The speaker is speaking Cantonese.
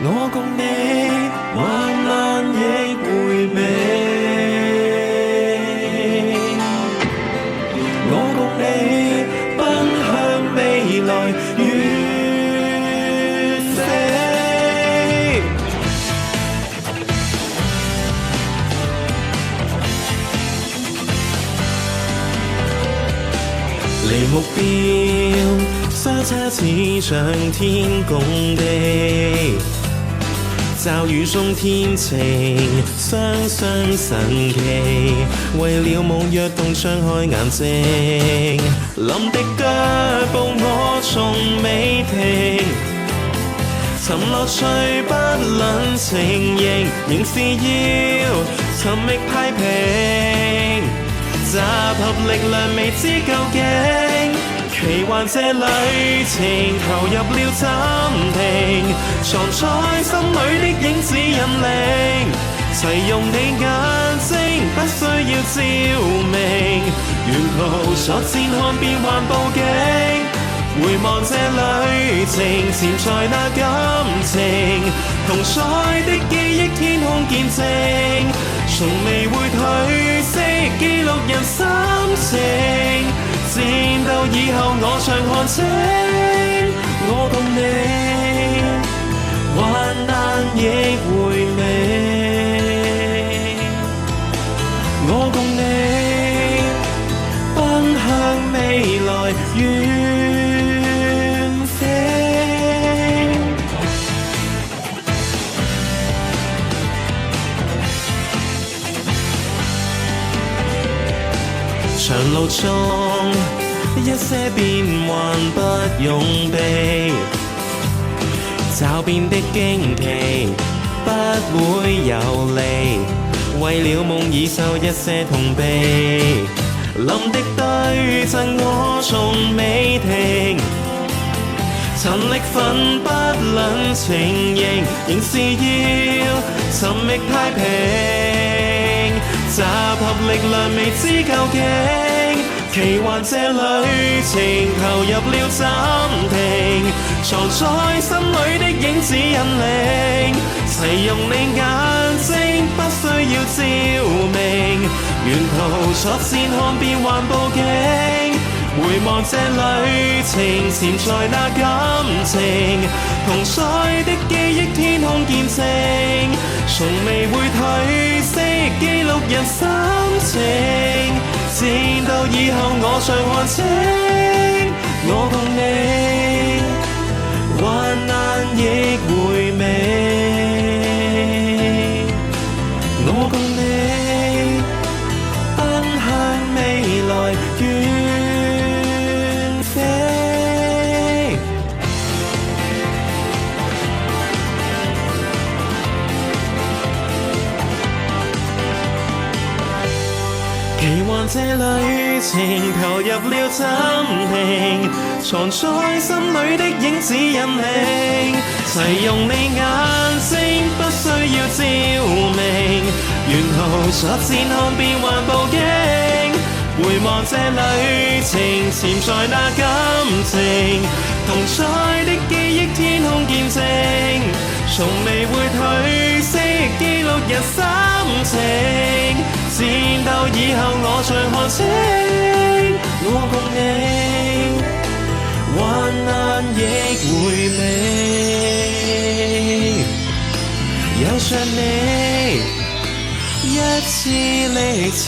我共你患難亦回味，我共你奔向未來遠飛。離目標相差似像天共地，驟雨中天晴，雙雙神奇。為了夢躍動，張開眼睛，臨的腳步我從未停。尋樂趣不論情形，仍是要尋覓批評，集合力量未知究竟。奇幻這旅程投入了暫停，藏在心裏的影子引領，齊用你眼睛，不需要照明，沿途所見看變幻佈景，回望這旅程潛在那感情，同在的記憶天空見證，從未會褪色記錄人心情，戰鬥以後我常看清，我共你患難亦回味，我共你奔向未來遠飛。長路中一些變幻不用避，驟變的驚奇不會遊離，為了夢已受一些痛悲，臨的對陣我從未停，陳力奮不論情形，仍是要尋覓太平，集合力量未知究竟。奇幻這旅程投入了暫停，藏在心裏的影子引領，齊用你眼睛，不需要照明，沿途所見看變幻佈景，回望這旅程潛在那感情，同在的記憶天空見證，從未會褪色記錄人心情，戰鬥以後我常看清，我共你患難亦回味，我共你奔向未來遠飛。奇幻這旅程投入了暫停，藏在心裏的影子引領，齊用你眼睛，不需要照明，沿途所見看變幻佈景，回望這旅程潛在那感情，同在的記憶天空見證，從未會褪色記錄人心情，戰鬥以後我常看清，我共你患難亦回味，有着你一次歷程。